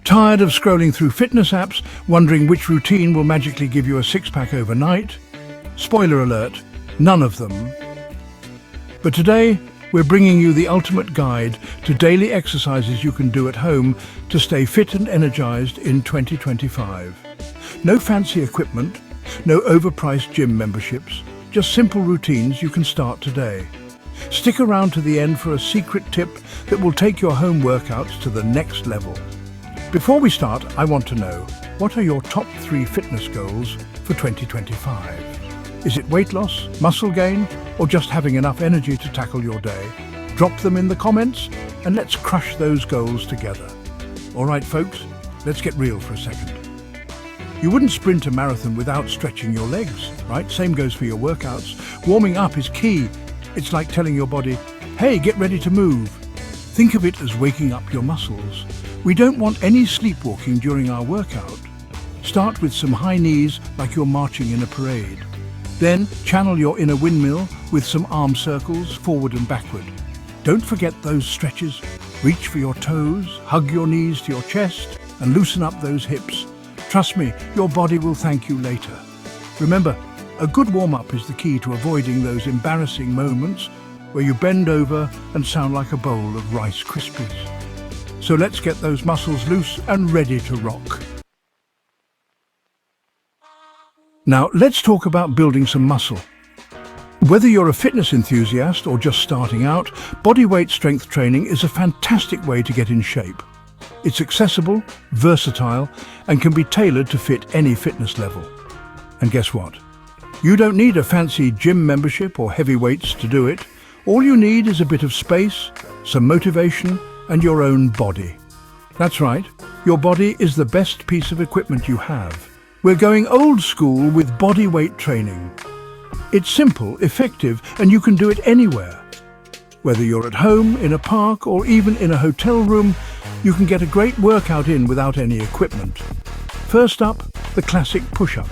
Tired of scrolling through fitness apps, wondering which routine will magically give you a six-pack overnight? Spoiler alert, none of them. But today, we're bringing you the ultimate guide to daily exercises you can do at home to stay fit and energized in 2025. No fancy equipment, no overpriced gym memberships, just simple routines you can start today. Stick around to the end for a secret tip that will take your home workouts to the next level. Before we start, I want to know, what are your top 3 fitness goals for 2025? Is it weight loss, muscle gain, or just having enough energy to tackle your day? Drop them in the comments and let's crush those goals together. All right, folks, let's get real for a second. You wouldn't sprint a marathon without stretching your legs, right? Same goes for your workouts. Warming up is key. It's like telling your body, hey, get ready to move. Think of it as waking up your muscles. We don't want any sleepwalking during our workout. Start with some high knees like you're marching in a parade. Then channel your inner windmill with some arm circles forward and backward. Don't forget those stretches. Reach for your toes, hug your knees to your chest, and loosen up those hips. Trust me, your body will thank you later. Remember, a good warm-up is the key to avoiding those embarrassing moments where you bend over and sound like a bowl of Rice Krispies. So let's get those muscles loose and ready to rock. Now, let's talk about building some muscle. Whether you're a fitness enthusiast or just starting out, bodyweight strength training is a fantastic way to get in shape. It's accessible, versatile, and can be tailored to fit any fitness level. And guess what? You don't need a fancy gym membership or heavy weights to do it. All you need is a bit of space, some motivation, and your own body. That's right, your body is the best piece of equipment you have. We're going old school with body weight training. It's simple, effective, and you can do it anywhere. Whether you're at home, in a park, or even in a hotel room, you can get a great workout in without any equipment. First up, the classic push-up.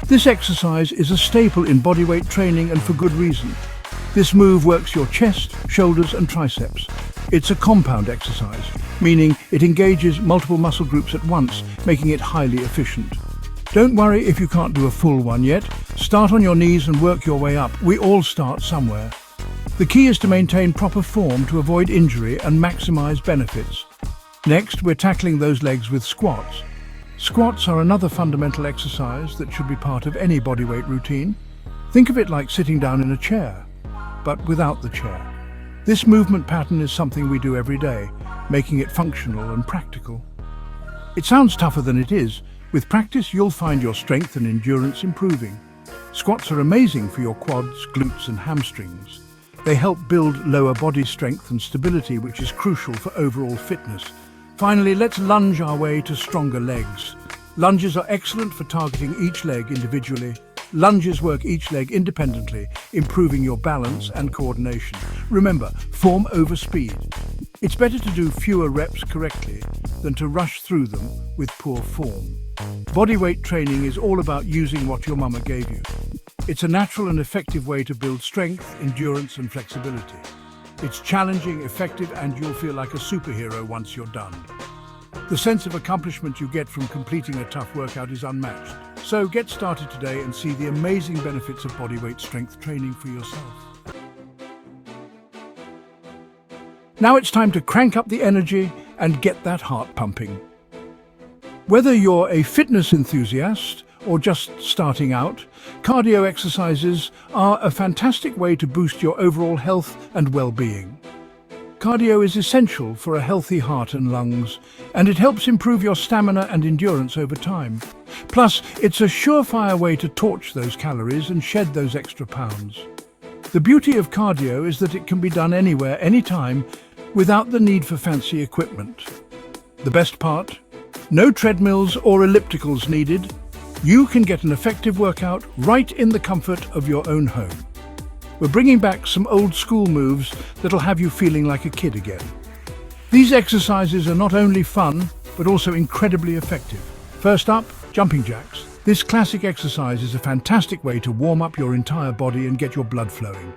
This exercise is a staple in bodyweight training, and for good reason. This move works your chest, shoulders, and triceps. It's a compound exercise, meaning it engages multiple muscle groups at once, making it highly efficient. Don't worry if you can't do a full one yet. Start on your knees and work your way up. We all start somewhere. The key is to maintain proper form to avoid injury and maximize benefits. Next, we're tackling those legs with squats. Squats are another fundamental exercise that should be part of any bodyweight routine. Think of it like sitting down in a chair, but without the chair. This movement pattern is something we do every day, making it functional and practical. It sounds tougher than it is. With practice, you'll find your strength and endurance improving. Squats are amazing for your quads, glutes, and hamstrings. They help build lower body strength and stability, which is crucial for overall fitness. Finally, let's lunge our way to stronger legs. Lunges are excellent for targeting each leg individually. Lunges work each leg independently, improving your balance and coordination. Remember, form over speed. It's better to do fewer reps correctly than to rush through them with poor form. Bodyweight training is all about using what your mama gave you. It's a natural and effective way to build strength, endurance, and flexibility. It's challenging, effective, and you'll feel like a superhero once you're done. The sense of accomplishment you get from completing a tough workout is unmatched. So get started today and see the amazing benefits of bodyweight strength training for yourself. Now it's time to crank up the energy and get that heart pumping. Whether you're a fitness enthusiast or just starting out, cardio exercises are a fantastic way to boost your overall health and well-being. Cardio is essential for a healthy heart and lungs, and it helps improve your stamina and endurance over time. Plus, it's a surefire way to torch those calories and shed those extra pounds. The beauty of cardio is that it can be done anywhere, anytime, without the need for fancy equipment. The best part? No treadmills or ellipticals needed. You can get an effective workout right in the comfort of your own home. We're bringing back some old school moves that'll have you feeling like a kid again. These exercises are not only fun, but also incredibly effective. First up, jumping jacks. This classic exercise is a fantastic way to warm up your entire body and get your blood flowing.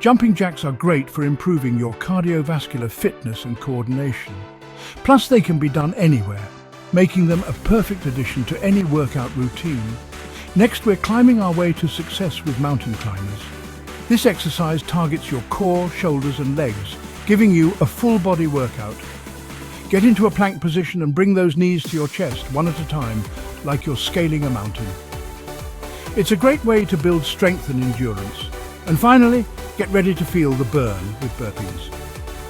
Jumping jacks are great for improving your cardiovascular fitness and coordination. Plus, they can be done anywhere. making them a perfect addition to any workout routine. Next, we're climbing our way to success with mountain climbers. This exercise targets your core, shoulders and legs, giving you a full body workout. Get into a plank position and bring those knees to your chest, one at a time, like you're scaling a mountain. It's a great way to build strength and endurance. And finally, get ready to feel the burn with burpees.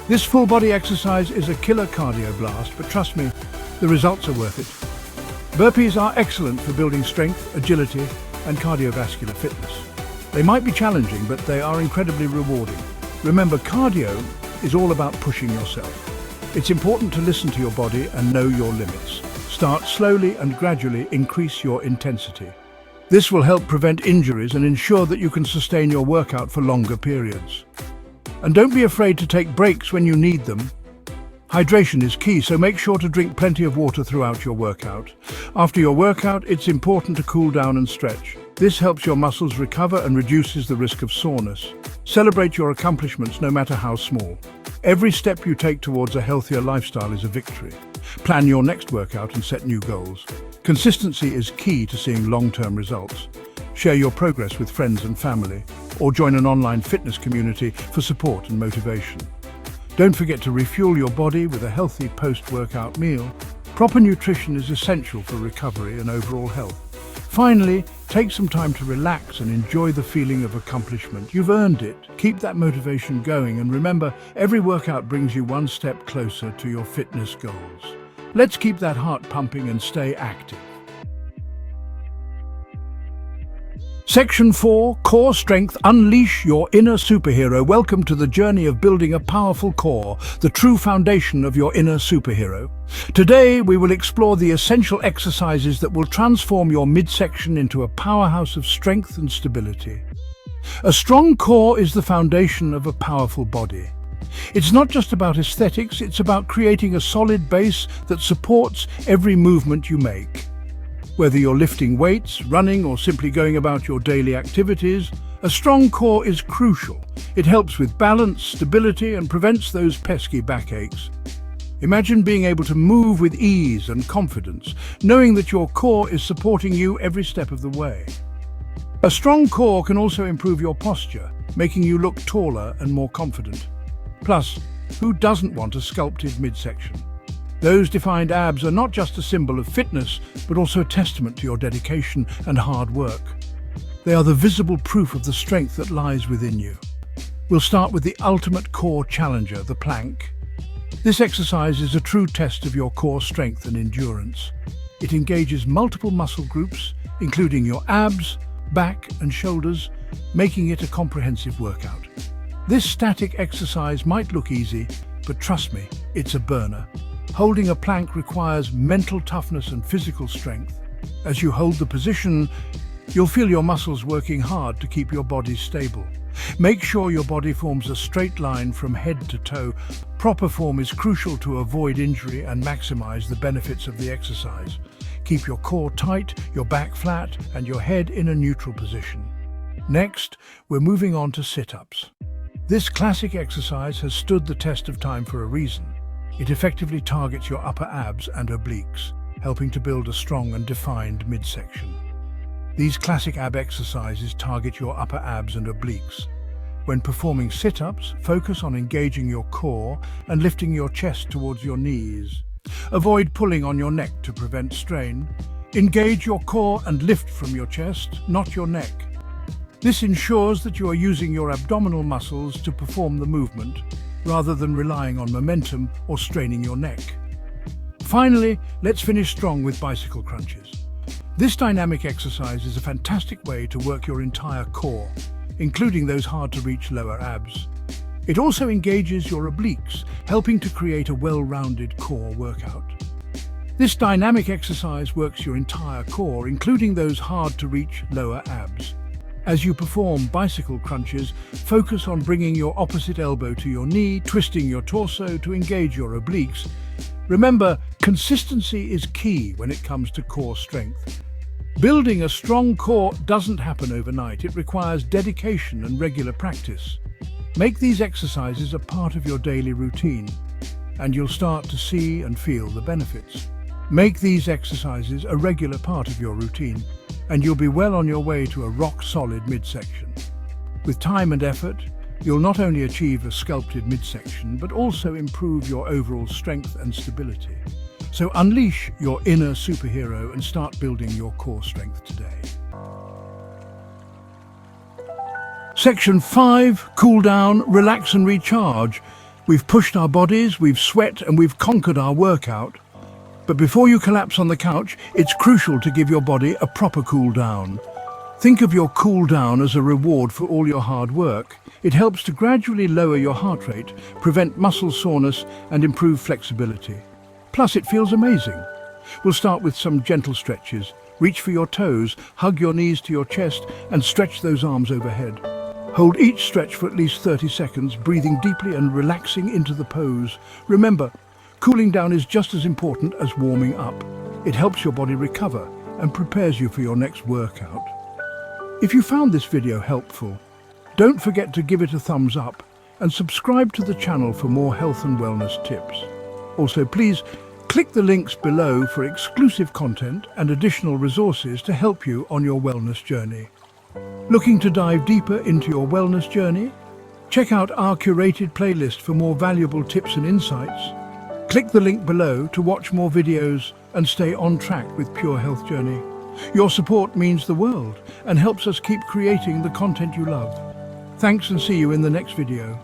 This full body exercise is a killer cardio blast, but trust me, the results are worth it. Burpees are excellent for building strength, agility, and cardiovascular fitness. They might be challenging, but they are incredibly rewarding. Remember, cardio is all about pushing yourself. It's important to listen to your body and know your limits. Start slowly and gradually increase your intensity. This will help prevent injuries and ensure that you can sustain your workout for longer periods. And don't be afraid to take breaks when you need them. Hydration is key, so make sure to drink plenty of water throughout your workout. After your workout, it's important to cool down and stretch. This helps your muscles recover and reduces the risk of soreness. Celebrate your accomplishments, no matter how small. Every step you take towards a healthier lifestyle is a victory. Plan your next workout and set new goals. Consistency is key to seeing long-term results. Share your progress with friends and family, or join an online fitness community for support and motivation. Don't forget to refuel your body with a healthy post-workout meal. Proper nutrition is essential for recovery and overall health. Finally, take some time to relax and enjoy the feeling of accomplishment. You've earned it. Keep that motivation going, and remember, every workout brings you one step closer to your fitness goals. Let's keep that heart pumping and stay active. Section 4, Core Strength, Unleash Your Inner Superhero. Welcome to the journey of building a powerful core, the true foundation of your inner superhero. Today, we will explore the essential exercises that will transform your midsection into a powerhouse of strength and stability. A strong core is the foundation of a powerful body. It's not just about aesthetics, it's about creating a solid base that supports every movement you make. Whether you're lifting weights, running, or simply going about your daily activities, a strong core is crucial. It helps with balance, stability, and prevents those pesky backaches. Imagine being able to move with ease and confidence, knowing that your core is supporting you every step of the way. A strong core can also improve your posture, making you look taller and more confident. Plus, who doesn't want a sculpted midsection? Those defined abs are not just a symbol of fitness, but also a testament to your dedication and hard work. They are the visible proof of the strength that lies within you. We'll start with the ultimate core challenger, the plank. This exercise is a true test of your core strength and endurance. It engages multiple muscle groups, including your abs, back and shoulders, making it a comprehensive workout. This static exercise might look easy, but trust me, it's a burner. Holding a plank requires mental toughness and physical strength. As you hold the position, you'll feel your muscles working hard to keep your body stable. Make sure your body forms a straight line from head to toe. Proper form is crucial to avoid injury and maximize the benefits of the exercise. Keep your core tight, your back flat, and your head in a neutral position. Next, we're moving on to sit-ups. This classic exercise has stood the test of time for a reason. It effectively targets your upper abs and obliques, helping to build a strong and defined midsection. These classic ab exercises target your upper abs and obliques. When performing sit-ups, focus on engaging your core and lifting your chest towards your knees. Avoid pulling on your neck to prevent strain. Engage your core and lift from your chest, not your neck. This ensures that you are using your abdominal muscles to perform the movement, rather than relying on momentum or straining your neck. Finally, let's finish strong with bicycle crunches. This dynamic exercise is a fantastic way to work your entire core, including those hard-to-reach lower abs. It also engages your obliques, helping to create a well-rounded core workout. This dynamic exercise works your entire core, including those hard-to-reach lower abs. As you perform bicycle crunches, focus on bringing your opposite elbow to your knee, twisting your torso to engage your obliques. Remember, consistency is key when it comes to core strength. Building a strong core doesn't happen overnight. It requires dedication and regular practice. Make these exercises a part of your daily routine, and you'll start to see and feel the benefits. Make these exercises a regular part of your routine, and you'll be well on your way to a rock-solid midsection. With time and effort, you'll not only achieve a sculpted midsection, but also improve your overall strength and stability. So unleash your inner superhero and start building your core strength today. Section 5, cool down, relax and recharge. We've pushed our bodies, we've sweat and we've conquered our workout. But before you collapse on the couch, it's crucial to give your body a proper cool down. Think of your cool down as a reward for all your hard work. It helps to gradually lower your heart rate, prevent muscle soreness and improve flexibility. Plus, it feels amazing. We'll start with some gentle stretches. Reach for your toes, hug your knees to your chest and stretch those arms overhead. Hold each stretch for at least 30 seconds, breathing deeply and relaxing into the pose. Remember, cooling down is just as important as warming up. It helps your body recover and prepares you for your next workout. If you found this video helpful, don't forget to give it a thumbs up and subscribe to the channel for more health and wellness tips. Also, please click the links below for exclusive content and additional resources to help you on your wellness journey. Looking to dive deeper into your wellness journey? Check out our curated playlist for more valuable tips and insights. Click the link below to watch more videos and stay on track with Pure Health Journey. Your support means the world and helps us keep creating the content you love. Thanks and see you in the next video.